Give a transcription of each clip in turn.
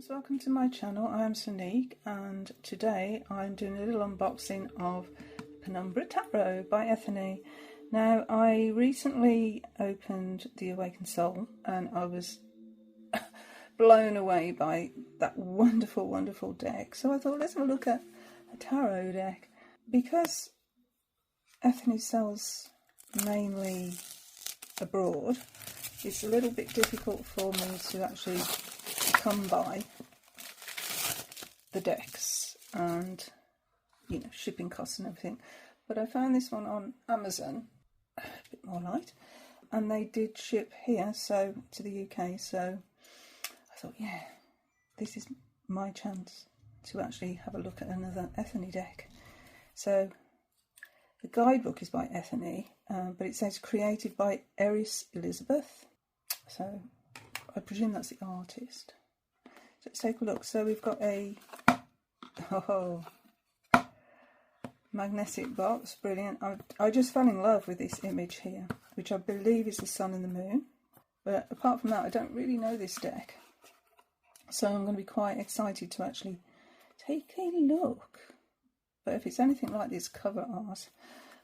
Welcome to my channel. I am Sonique and today I'm doing a little unboxing of Penumbra Tarot by Ethony. Now, I recently opened the Awakened Soul and I was blown away by that wonderful deck, so I thought let's have a look at a tarot deck. Because Ethony sells mainly abroad, it's a little bit difficult for me to actually come by the decks and, you know, shipping costs and everything. But I found this one on Amazon, a bit more light, and they did ship here, so to the UK. So I thought, yeah, this is my chance to actually have a look at another Ethony deck. So the guidebook is by Ethony, but it says created by Eris Elizabeth. So I presume that's the artist. So let's take a look. So we've got a magnetic box, brilliant. I just fell in love with this image here, which I believe is the sun and the moon. But apart from that, I don't really know this deck. So I'm going to be quite excited to actually take a look. But if it's anything like this cover art,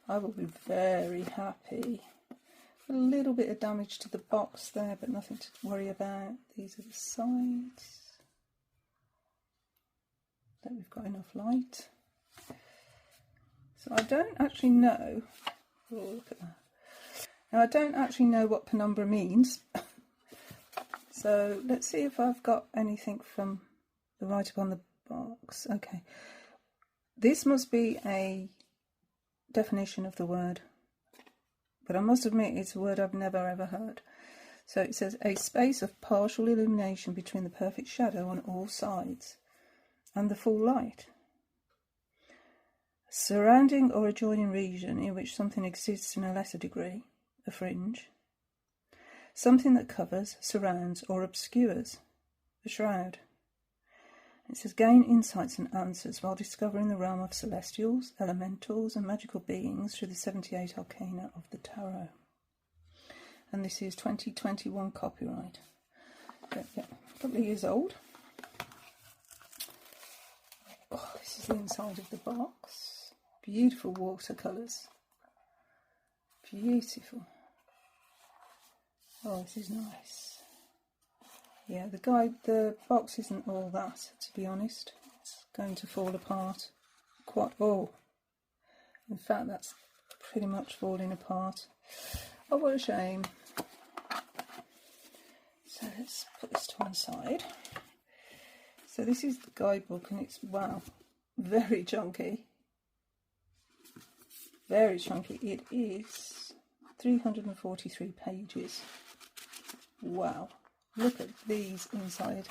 I will be very happy. A little bit of damage to the box there, but nothing to worry about. These are the sides. That we've got enough light. So I don't actually know. Oh, look at that. Now I don't actually know what penumbra means. So let's see if I've got anything from the write-up on the box. Okay. This must be a definition of the word, but I must admit it's a word I've never ever heard. So it says a space of partial illumination between the perfect shadow on all sides and the full light. Surrounding or adjoining region in which something exists in a lesser degree, a fringe. Something that covers, surrounds or obscures, a shroud. It says gain insights and answers while discovering the realm of celestials, elementals and magical beings through the 78 arcana of the tarot. And this is 2021 copyright. Yeah, a couple of years old. Oh, this is the inside of the box. Beautiful watercolours. Beautiful. Oh, this is nice. Yeah, the box isn't all that, to be honest. It's going to fall apart. In fact, that's pretty much falling apart. Oh, what a shame. So let's put this to one side. So this is the guidebook, and it's, wow, very chunky. Very chunky. It is 343 pages. Wow. Look at these inside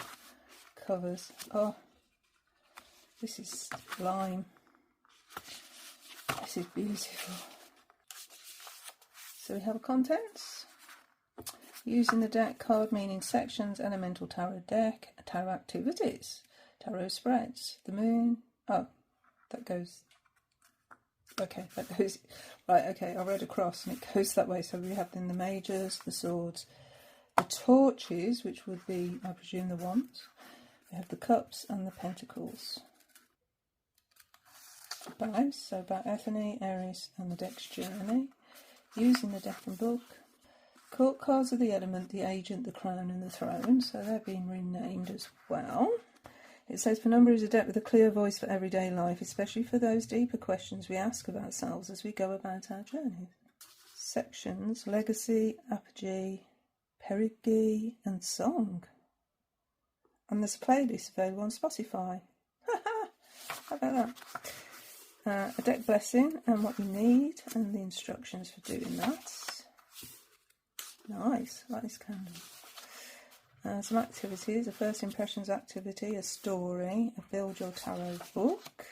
covers. Oh, this is lime. This is beautiful. So we have a contents. Using the deck card meaning sections, elemental tarot deck, tarot activities, tarot spreads, the moon. Oh, that goes. Okay, that goes. Right, okay, I read across and it goes that way. So we have then the majors, the swords, the torches, which would be, I presume, the wands. We have the cups and the pentacles. About, so about Ethony, Eris and the deck's journey. Using the deck and book. Court cards of the element, the agent, the crown and the throne. So they're being renamed as well. It says Penumbra is a deck with a clear voice for everyday life, especially for those deeper questions we ask of ourselves as we go about our journeys. Sections, legacy, apogee, perigee and song. And there's a playlist available on Spotify. How about that? A deck blessing and what you need and the instructions for doing that. Nice, I like this candle. Some activities, a first impressions activity, a story, a build your tarot book,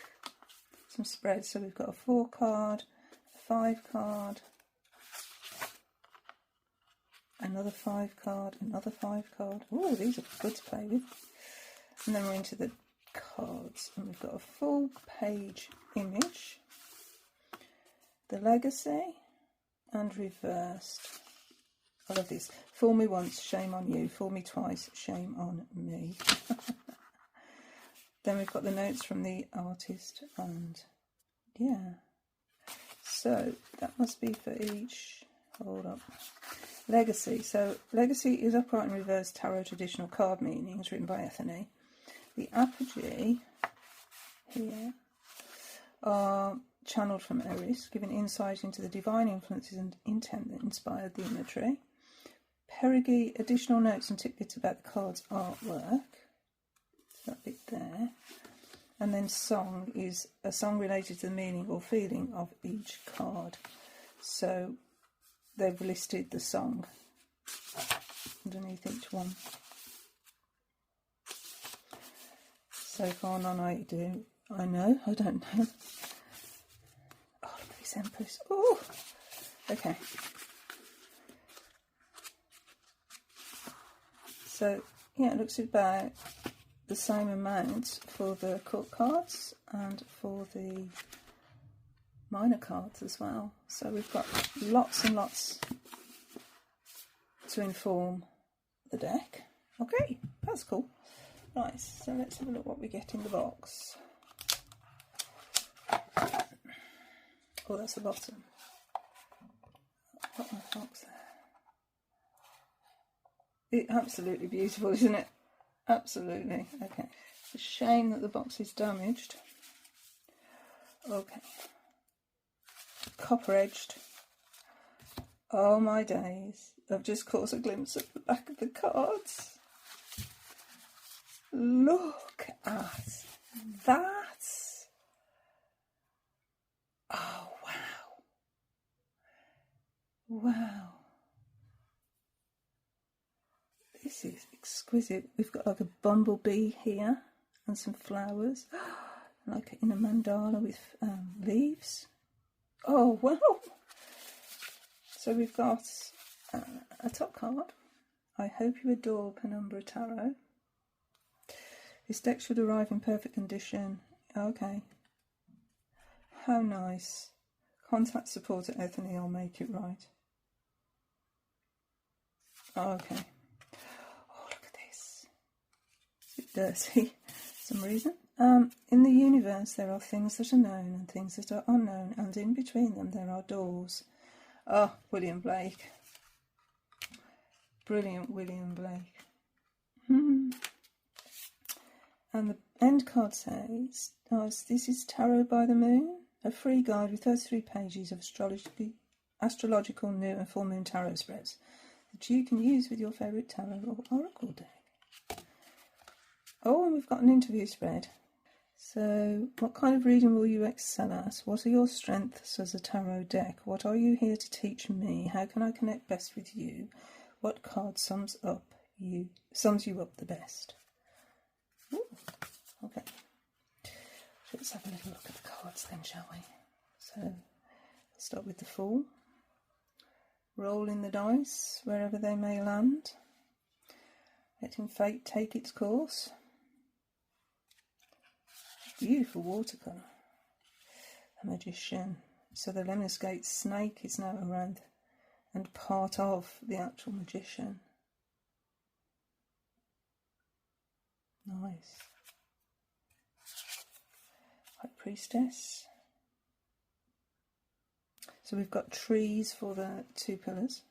some spreads. So we've got a 4 card, a 5 card, another 5 card, another 5 card. Oh, these are good to play with. And then we're into the cards, and we've got a full page image, the legacy, and reversed. I love this. Fool me once, shame on you. Fool me twice, shame on me. then we've got the notes from the artist, and yeah. So that must be for each. Hold up. Legacy. So Legacy is upright and reverse tarot traditional card meanings, written by Ethony. The apogee here are channeled from Eris, giving insight into the divine influences and intent that inspired the imagery. Perigee, additional notes and tidbits about the card's artwork. That bit there. And then song is a song related to the meaning or feeling of each card. So they've listed the song underneath each one. So far none I do. I know, I don't know. Oh, look at this Empress. Oh, okay. So, yeah, it looks about the same amount for the court cards and for the minor cards as well. So we've got lots and lots to inform the deck. Okay, that's cool. Right, so let's have a look what we get in the box. Oh, that's the bottom. I've got my box there. It's absolutely beautiful, isn't it? Absolutely. Okay. It's a shame that the box is damaged. Okay. Copper edged. Oh my days. I've just caught a glimpse of the back of the cards. Look at that. Oh wow. Wow. This is exquisite. We've got like a bumblebee here and some flowers, like in a mandala with leaves. Oh wow! So we've got a top card. I hope you adore Penumbra Tarot. This deck should arrive in perfect condition. Okay. How nice. Contact support at Ethony, I'll make it right. Okay. Dirty for some reason. In the universe there are things that are known and things that are unknown, and in between them there are doors. Oh, William Blake. Brilliant William Blake. And the end card says, this is Tarot by the Moon, a free guide with 33 pages of astrological new and full moon tarot spreads that you can use with your favourite tarot or oracle deck. Oh, and we've got an interview spread. So, what kind of reading will you excel at? What are your strengths as a tarot deck? What are you here to teach me? How can I connect best with you? What card sums you up the best? Ooh, okay. Let's have a little look at the cards then, shall we? So, let's start with the Fool. Rolling the dice wherever they may land. Letting fate take its course. Beautiful watercolour. The Magician. So the Lemniscate snake is now around and part of the actual Magician. Nice. High Priestess. So we've got trees for the two pillars.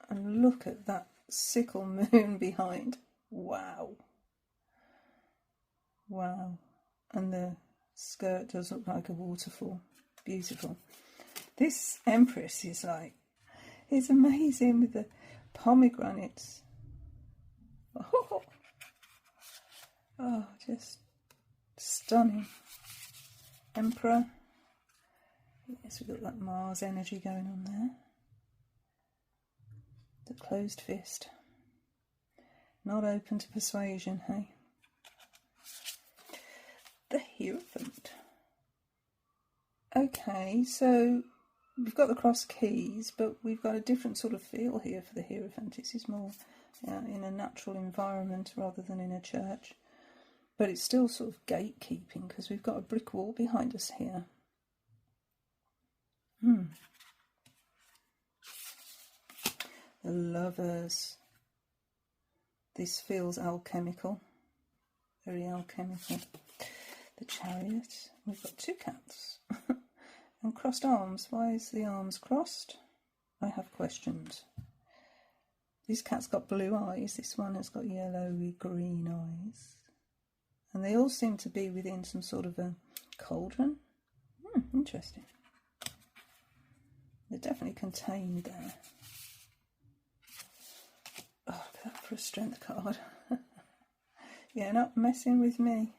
And look at that sickle moon behind. Wow. Wow. And the skirt does look like a waterfall. Beautiful. This Empress is like, it's amazing with the pomegranates. Oh, just stunning. Emperor. Yes, we've got that Mars energy going on there. The closed fist. Not open to persuasion, hey? The Hierophant. Okay, so we've got the cross keys, but we've got a different sort of feel here for the Hierophant. This is more in a natural environment rather than in a church. But it's still sort of gatekeeping because we've got a brick wall behind us here. The Lovers. This feels alchemical. Very alchemical. the Chariot. We've got two cats. And crossed arms. Why is the arms crossed? I have questions. This cat's got blue eyes. This one has got yellowy green eyes. And they all seem to be within some sort of a cauldron. Interesting. They're definitely contained there. Oh, look at that for a strength card. Yeah, not messing with me.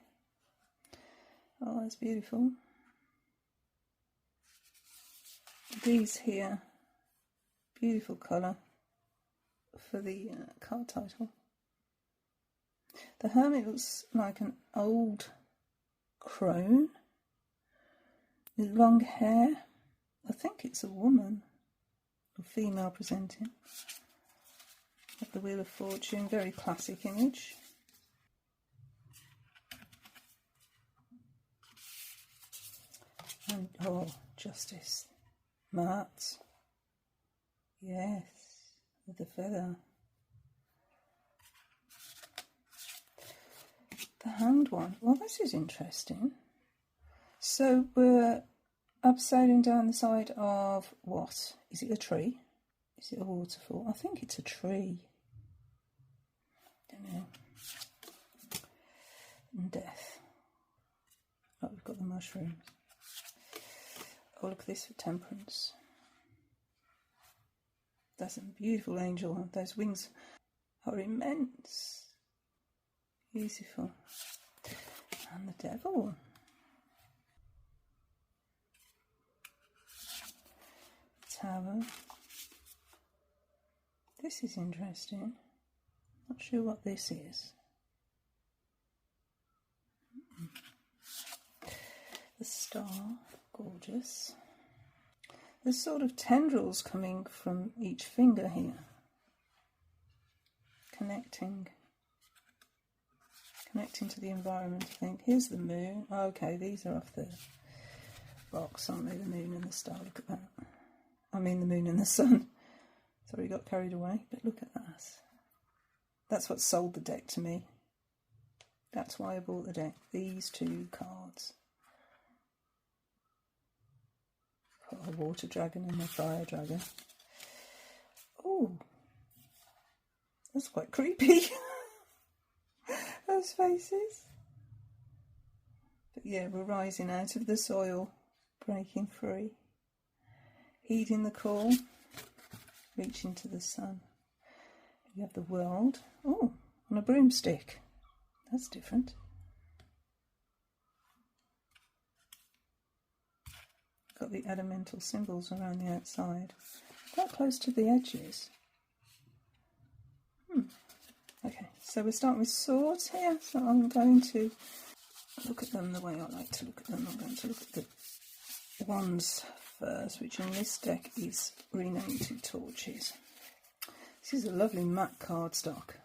Oh, that's beautiful. These here, beautiful colour for the card title. The Hermit looks like an old crone with long hair. I think it's a woman, or female presenting. Of the Wheel of Fortune, very classic image. And, oh, Justice. Matt. Yes, with the feather. The Hanged one. Well, this is interesting. So we're abseiling down the side of what? Is it a tree? Is it a waterfall? I think it's a tree. Don't know. And death. Oh, we've got the mushrooms. Oh, look at this for temperance. That's a beautiful angel. Those wings are immense. Beautiful. And the devil. Tower. This is interesting. Not sure what this is. The star. Gorgeous. There's sort of tendrils coming from each finger here. Connecting to the environment, I think. Here's the moon. Oh, okay, these are off the box, aren't they? The moon and the star. Look at that. I mean the moon and the sun. Sorry, got carried away, but look at that. That's what sold the deck to me. That's why I bought the deck. These two cards. A water dragon and a fire dragon. Oh, that's quite creepy. Those faces. But yeah, we're rising out of the soil, breaking free, heeding the call, reaching to the sun. You have the world. Oh, on a broomstick. That's different. Got the elemental symbols around the outside, quite close to the edges. Okay, so we're starting with swords here, so I'm going to look at them the way I like to look at them. I'm going to look at the wands first, which in this deck is renamed to torches. This is a lovely matte cardstock.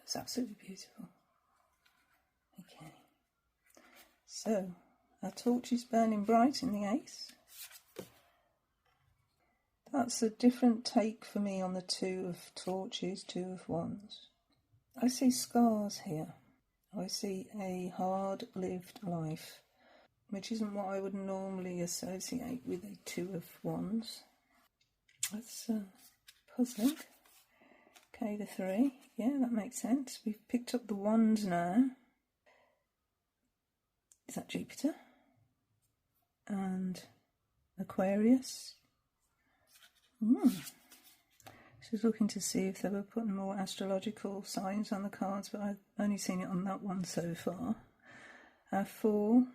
It's absolutely beautiful. Okay, so our torch is burning bright in the ace. That's a different take for me on the two of torches, two of wands. I see scars here. I see a hard-lived life, which isn't what I would normally associate with a two of wands. That's puzzling. Okay, the three. Yeah, that makes sense. We've picked up the wands now. Is that Jupiter? And Aquarius. She's looking to see if they were putting more astrological signs on the cards, but I've only seen it on that one so far. 4.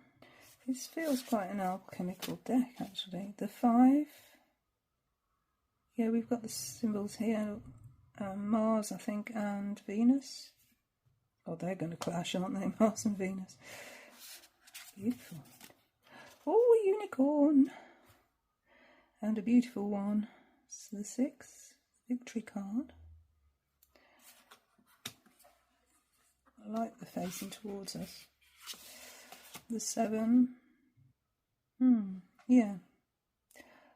This feels quite an alchemical deck, actually. The 5. Yeah, we've got the symbols here. Mars, I think, and Venus. Oh, they're going to clash, aren't they? Mars and Venus. Beautiful. Oh, a unicorn. And a beautiful one. So the 6, victory card. I like the facing towards us. The 7. Yeah.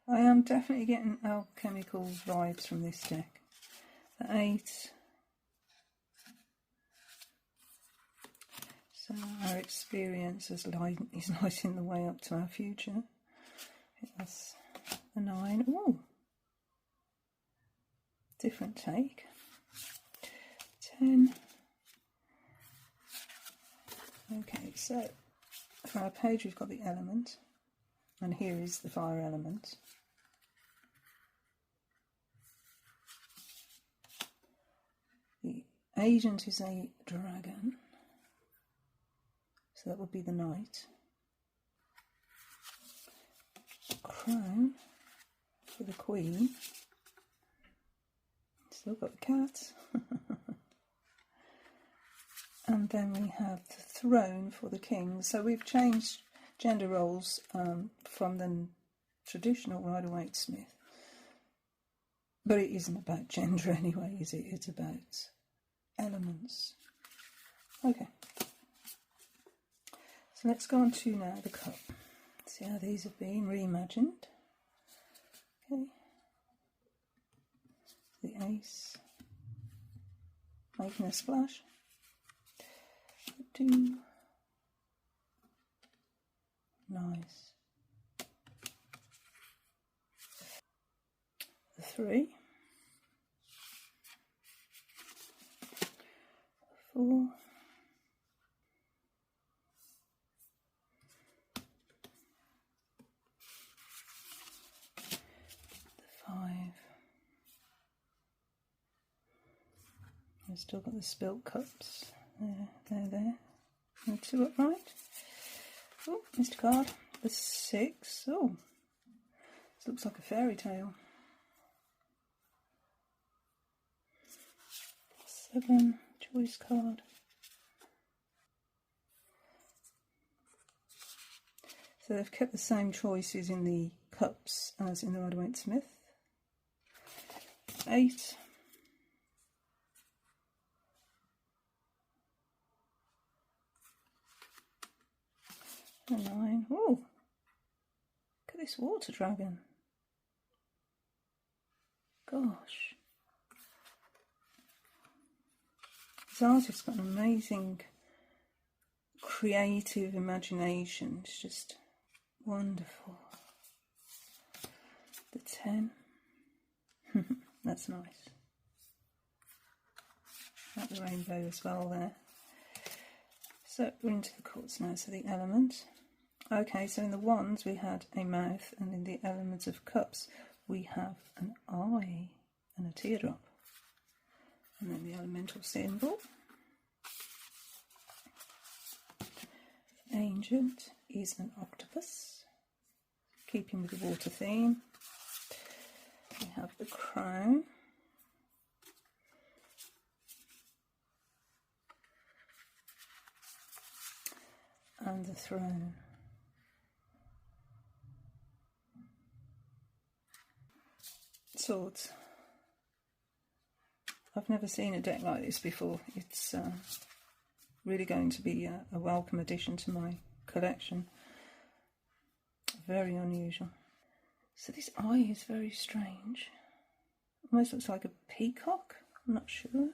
I am definitely getting alchemical vibes from this deck. The 8. So our experience is lighting the way up to our future. That's the 9. Ooh, different take. 10. Okay, so for our page we've got the element, and here is the fire element. The agent is a dragon, so that would be the knight. Crown for the queen. Still got the cat. And then we have the throne for the king. So we've changed gender roles from the traditional Rider-Waite-Smith. But it isn't about gender anyway, is it? It's about elements. Okay. So let's go on to now the cup. See how these have been reimagined. Okay. The ace. Making a splash. 2. Nice. The 3. 4. The 5. I've still got the spilt cups. There. And 2 upright. Oh, missed a card. The 6. Oh, this looks like a fairy tale. 7. Choice card. So they've kept the same choices in the cups as in the Rider-Waite-Smith. 8. A 9. Oh, look at this water dragon. Gosh. This artist's got an amazing creative imagination. It's just wonderful. The 10. That's nice. Like the rainbow as well there. So we're into the quartz now. So the element. Okay, so in the wands we had a mouth, and in the elements of cups we have an eye and a teardrop. And then the elemental symbol. Agent is an octopus, keeping with the water theme. We have the crown. And the throne. Swords. I've never seen a deck like this before. It's really going to be a welcome addition to my collection. Very unusual. So this eye is very strange. Almost looks like a peacock. I'm not sure.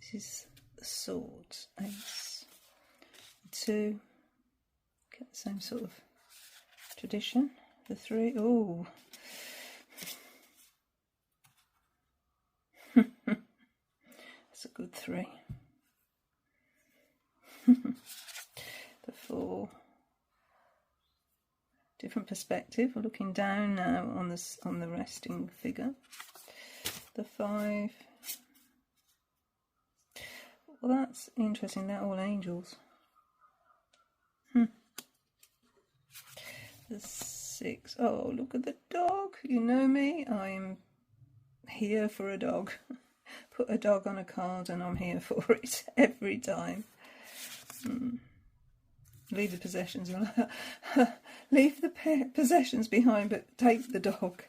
This is the swords. Ace. 2. Get the same sort of tradition. The 3. Oh. That's a good 3. The 4. Different perspective. We're looking down now on the resting figure. The 5. Well, that's interesting. They're all angels. The 6. Oh, look at the dog. You know me. I'm here for a dog. Put a dog on a card and I'm here for it every time. Leave the possessions. Leave the possessions behind, but take the dog.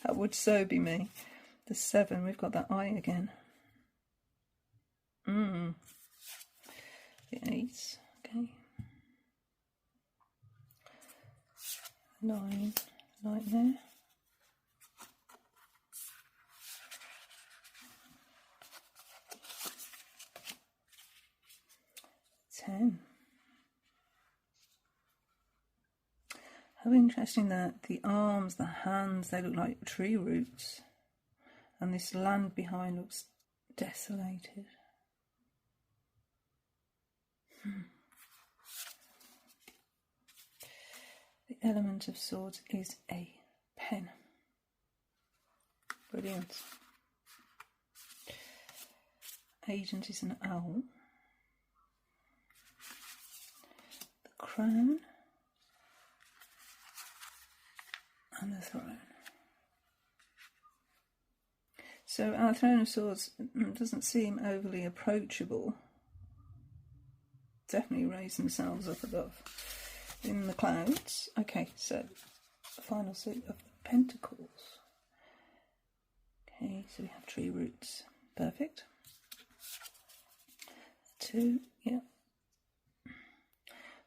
That would so be me. The 7. We've got that eye again. The 8. Okay. 9. Right there. How interesting that the arms, the hands, they look like tree roots. And this land behind looks desolated. The element of swords is a pen. Brilliant. Agent is an owl. The crown. And the throne. So our Throne of Swords doesn't seem overly approachable. Definitely raise themselves up above in the clouds. Okay, so the final suit of the Pentacles. Okay, so we have tree roots. Perfect. 2, yeah.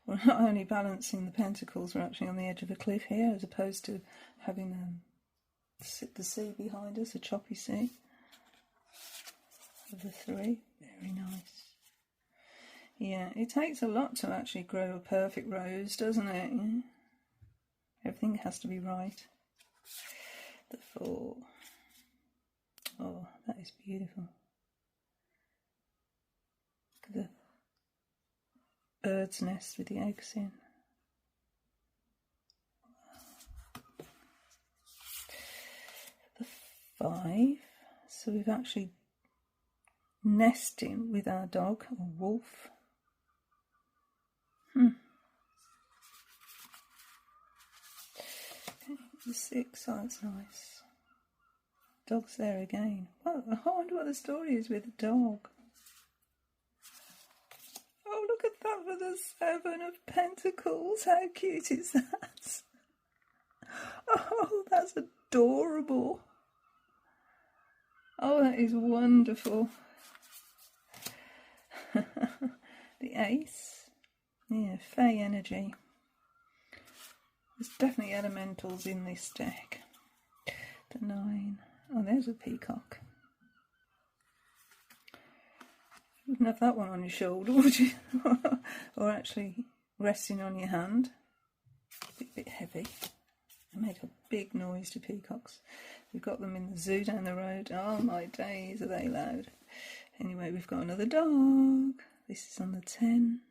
We're not only balancing the pentacles, we're actually on the edge of a cliff here, as opposed to having the sea behind us, a choppy sea. Of the 3, very nice. Yeah, it takes a lot to actually grow a perfect rose, doesn't it? Yeah? Everything has to be right. The 4. Oh, that is beautiful. Look at the bird's nest with the eggs in. The 5. So we've actually nesting with our dog or wolf. Okay, the 6, oh, that's nice. Dog's there again. Oh, I wonder what the story is with the dog. Oh, look at that for the 7 of Pentacles. How cute is that? Oh, that's adorable. Oh, that is wonderful. The Ace. Yeah, Fey energy. There's definitely elementals in this deck. The 9. Oh, there's a peacock. You wouldn't have that one on your shoulder, would you? Or actually resting on your hand. A bit heavy. They make a big noise to peacocks. We've got them in the zoo down the road. Oh my days, are they loud. Anyway, we've got another dog. This is on the 10.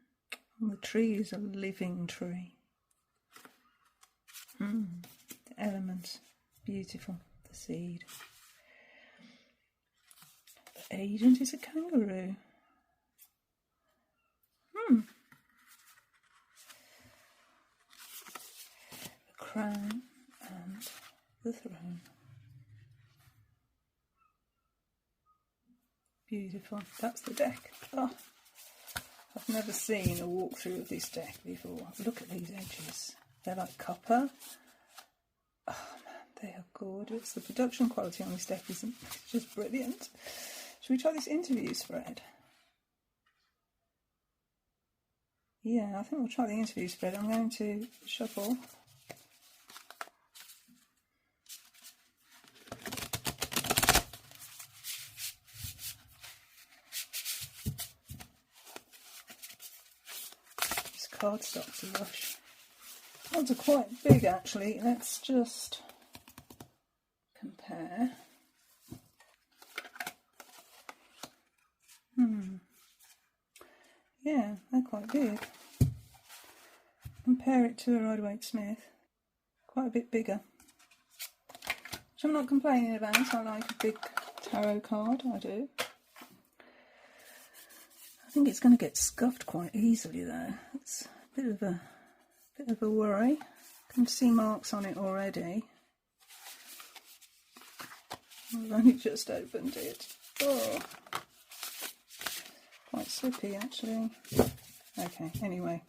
And the tree is a living tree. The element, beautiful. The seed. The agent is a kangaroo. The crown and the throne. Beautiful. That's the deck. Oh, I've never seen a walkthrough of this deck before. Look at these edges. They're like copper. Oh man, they are gorgeous. The production quality on this deck is just brilliant. Should we try this interview spread? Yeah, I think we'll try the interview spread. I'm going to shuffle. This cardstock's a rush. Cards are quite big actually. Let's just compare. Yeah, they're quite big. Compare it to a Rider-Waite-Smith. Quite a bit bigger. Which I'm not complaining about. I like a big tarot card, I do. I think it's going to get scuffed quite easily though. It's a bit of a worry. I can see marks on it already. I've only just opened it. Oh, quite slippy actually. Okay, anyway.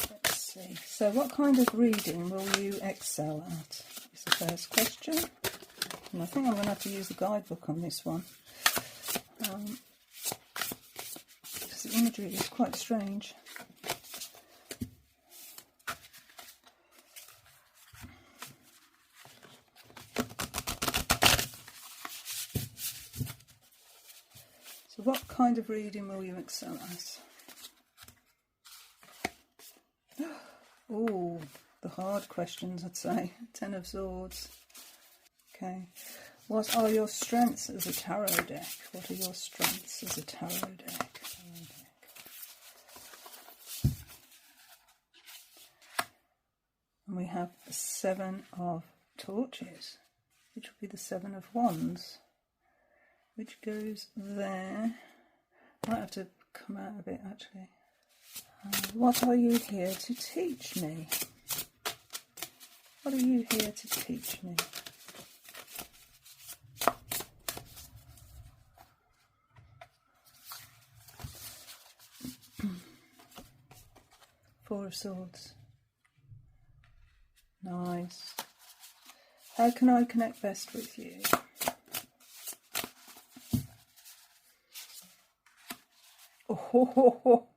Let's see. So what kind of reading will you excel at? Is the first question. And I think I'm going to have to use the guidebook on this one. Because the imagery is quite strange. So what kind of reading will you excel at? Oh, the hard questions, I'd say. Ten of Swords. Okay. What are your strengths as a tarot deck? What are your strengths as a tarot deck? And we have the Seven of Torches, which will be the Seven of Wands, which goes there. Might have to come out a bit, actually. What are you here to teach me? What are you here to teach me? Four of Swords. Nice. How can I connect best with you? Oh,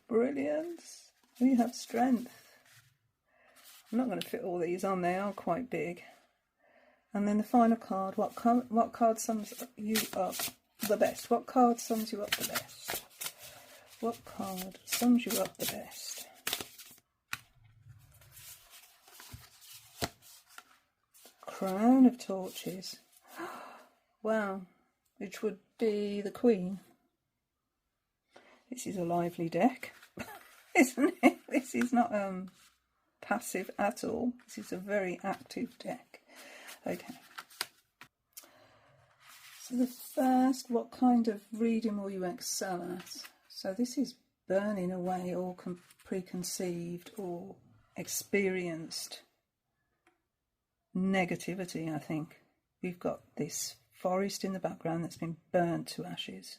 brilliance. We have strength. I'm not going to fit all these on, they are quite big. And then the final card, what card sums you up the best? What card sums you up the best? What card sums you up the best? Crown of Torches. Wow, which would be the Queen. This is a lively deck, isn't it? This is not passive at all. This is a very active deck. Okay. So the first, what kind of reading will you excel at? So this is burning away all preconceived or experienced negativity, I think. We've got this forest in the background that's been burnt to ashes.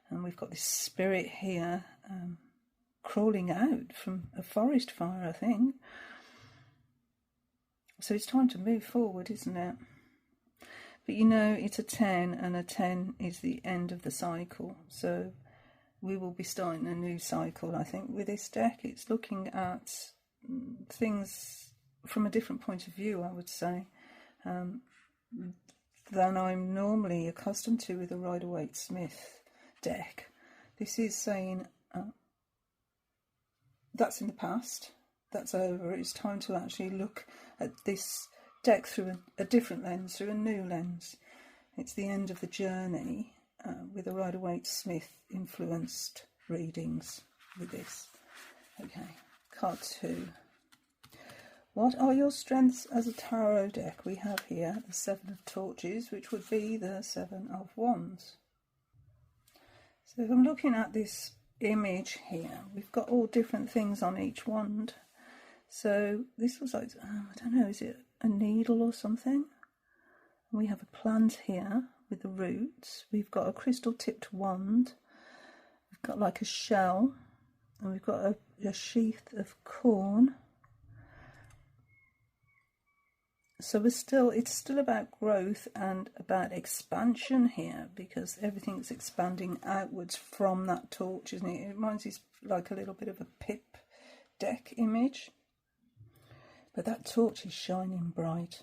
And we've got this spirit here crawling out from a forest fire, I think. So it's time to move forward, isn't it? But you know, it's a 10, and a 10 is the end of the cycle. So we will be starting a new cycle, I think, with this deck. It's looking at things from a different point of view, I would say, than I'm normally accustomed to with a Rider-Waite-Smith deck. This is saying that's in the past, that's over. It's time to actually look at this deck through a different lens, through a new lens. It's the end of the journey with the Rider-Waite-Smith influenced readings with this. Okay, card 2. What are your strengths as a tarot deck? We have here the Seven of Torches, which would be the Seven of Wands. So if I'm looking at this image here, we've got all different things on each wand. So this looks like, I don't know, is it a needle or something? And we have a plant here with the roots. We've got a crystal tipped wand. We've got like a shell, and we've got a sheath of corn. So it's still about growth and about expansion here, because everything's expanding outwards from that torch, isn't it? It reminds me like a little bit of a pip deck image. But that torch is shining bright.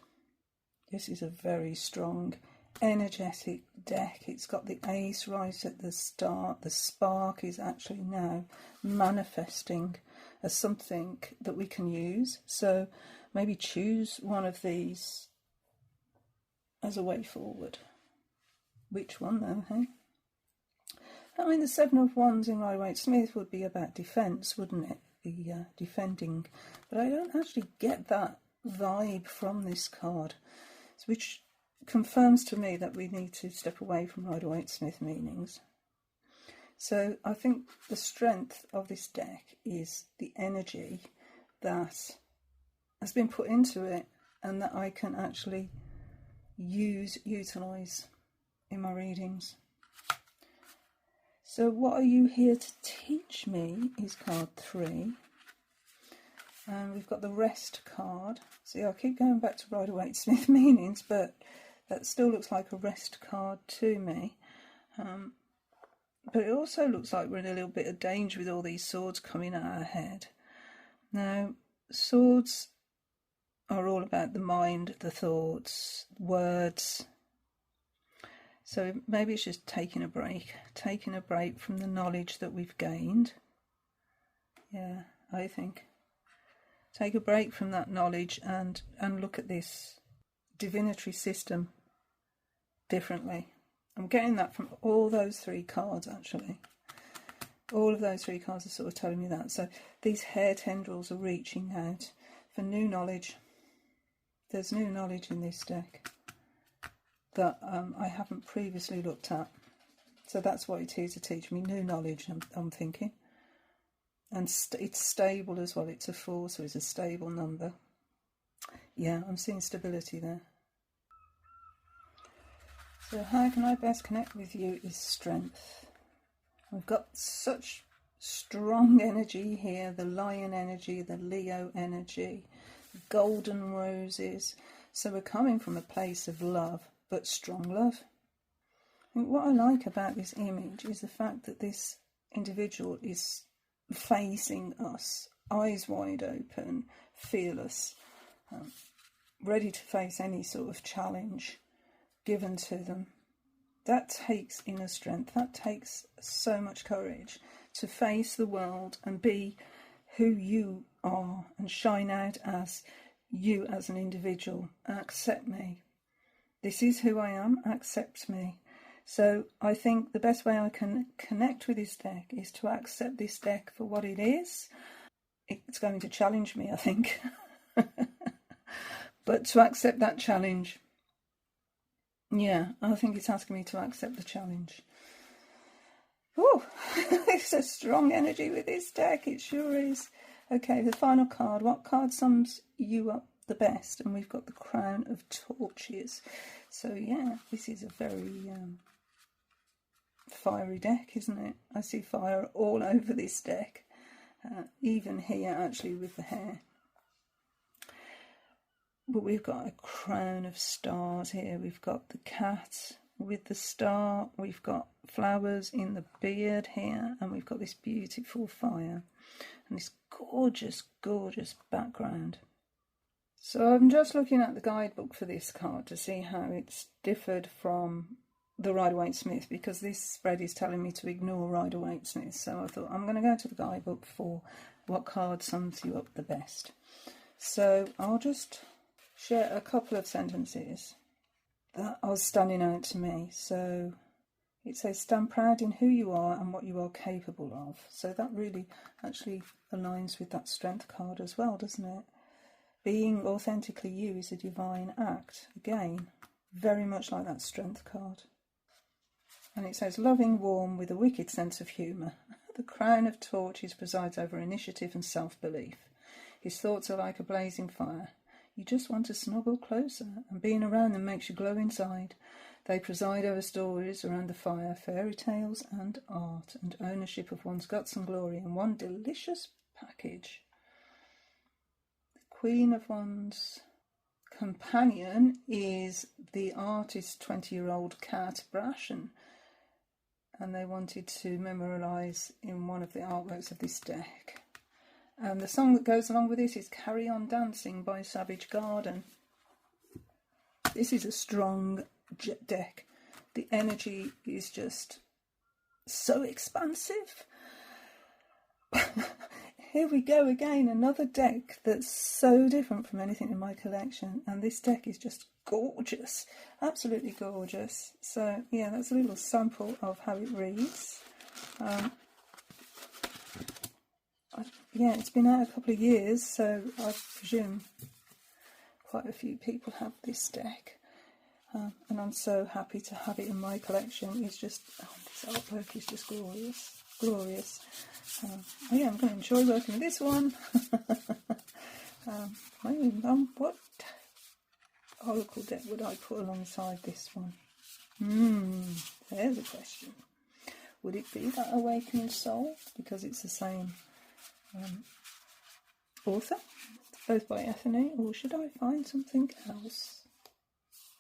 This is a very strong, energetic deck. It's got the ace right at the start. The spark is actually now manifesting as something that we can use. So maybe choose one of these as a way forward. Which one though, hey? I mean, the Seven of Wands in Rider-Waite-Smith would be about defence, wouldn't it? The defending. But I don't actually get that vibe from this card, which confirms to me that we need to step away from Rider-Waite-Smith meanings. So I think the strength of this deck is the energy that has been put into it and that I can actually utilise in my readings. So what are you here to teach me is card 3. And we've got the Rest card. See, I keep going back to Rider-Waite-Smith meanings, but that still looks like a Rest card to me. But it also looks like we're in a little bit of danger with all these swords coming at our head. Now, swords are all about the mind, the thoughts, words. So maybe it's just taking a break from the knowledge that we've gained. Yeah, I think. Take a break from that knowledge and look at this divinatory system differently. I'm getting that from all those three cards, actually. All of those three cards are sort of telling me that. So these hair tendrils are reaching out for new knowledge. There's new knowledge in this deck that I haven't previously looked at. So that's what it is to teach me, new knowledge, I'm thinking. And it's stable as well. It's a 4, so it's a stable number. Yeah, I'm seeing stability there. So how can I best connect with you is strength. We've got such strong energy here, the lion energy, the Leo energy, golden roses. So we're coming from a place of love, but strong love. And what I like about this image is the fact that this individual is facing us, eyes wide open, fearless, ready to face any sort of challenge given to them. That takes inner strength. That takes so much courage to face the world and be who you are and shine out as you as an individual. Accept me. This is who I am. Accept me. So I think the best way I can connect with this deck is to accept this deck for what it is. It's going to challenge me, I think. But to accept that challenge. Yeah, I think it's asking me to accept the challenge. Oh, it's a strong energy with this deck, it sure is. Okay, the final card. What card sums you up the best? And we've got the Crown of Torches. So yeah, this is a very fiery deck, isn't it? I see fire all over this deck. Even here, actually, with the hair. But we've got a crown of stars here. We've got the cat with the star. We've got flowers in the beard here. And we've got this beautiful fire. And this gorgeous, gorgeous background. So I'm just looking at the guidebook for this card to see how it's differed from the Rider-Waite-Smith, because this spread is telling me to ignore Rider-Waite-Smith. So I thought I'm going to go to the guidebook for what card sums you up the best. So I'll just share a couple of sentences that are standing out to me. So it says, stand proud in who you are and what you are capable of. So that really actually aligns with that strength card as well, doesn't it? Being authentically you is a divine act. Again, very much like that strength card. And it says, loving, warm, with a wicked sense of humour. The Crown of Torches presides over initiative and self-belief. His thoughts are like a blazing fire. You just want to snuggle closer, and being around them makes you glow inside. They preside over stories around the fire, fairy tales and art, and ownership of one's guts and glory in one delicious package. The Queen of one's companion is the artist 20-year-old Kat Brashen, and they wanted to memorialise in one of the artworks of this deck. And the song that goes along with this is Carry On Dancing by Savage Garden. This is a strong deck. The energy is just so expansive. Here we go again, another deck that's so different from anything in my collection. And this deck is just gorgeous, absolutely gorgeous. So yeah, that's a little sample of how it reads. Yeah, it's been out a couple of years, so I presume quite a few people have this deck. And I'm so happy to have it in my collection. It's just, this artwork is just glorious, glorious. Yeah, I'm going to enjoy working with this one. What oracle deck would I put alongside this one? There's a question. Would it be that Awakening Soul? Because it's the same author, both by Ethony, or should I find something else?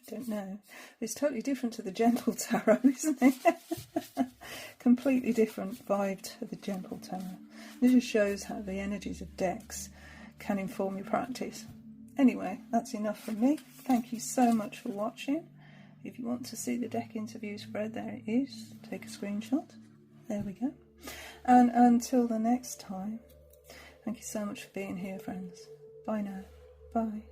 I don't know. It's totally different to the Gentle Tarot, isn't it? Completely different vibe to the Gentle Tarot. This just shows how the energies of decks can inform your practice. Anyway, that's enough from me. Thank you so much for watching. If you want to see the deck interview spread, there it is. Take a screenshot. There we go. And until the next time, Thank you so much for being here, friends. Bye now. Bye.